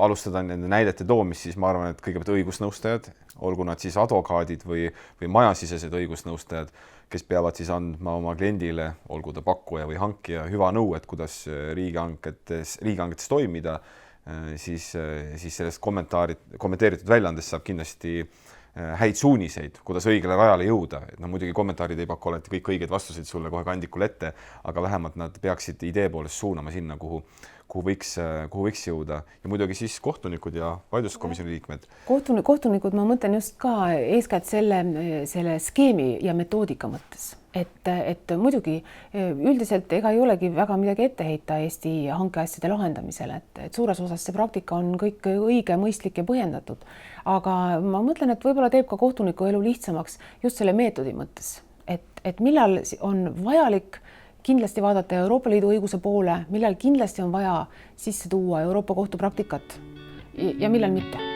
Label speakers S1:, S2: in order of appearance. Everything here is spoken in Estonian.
S1: alustada nende näidete toomist, siis ma arvan, et kõigepealt õigusnõustajad, olgu nad siis advokaadid või majasisesed õigusnõustajad, kes peavad siis andma oma kliendile, olgu ta pakkuja või hankija, hüva nõu, et kuidas riigihangetes toimida, siis sellest kommenteeritud väljaandest saab kindlasti häid suuniseid, kuidas õigele rajale jõuda. No muidugi kommentaarid ei paku alati kõik õiged vastuseid sulle kohe kandikul ette, aga vähemalt nad peaksid idee poolest suunama sinna, kuhu võiks jõuda. Ja muidugi siis kohtunikud ja vaidluskomisjoni liikmed.
S2: Kohtunikud ma mõtlen just ka eeskätt selle skeemi ja metoodika mõttes. Et muidugi üldiselt ega ei olegi väga midagi ette heita Eesti hankeasjade lahendamisele, et suures osas see praktika on kõik õige, mõistlik ja põhjendatud. Aga ma mõtlen, et võib-olla teeb ka kohtuniku elu lihtsamaks just selle meetodi mõttes, et millal on vajalik kindlasti vaadata Euroopa Liidu õiguse poole, millal kindlasti on vaja sisse tuua Euroopa Kohtu praktikat ja millal mitte.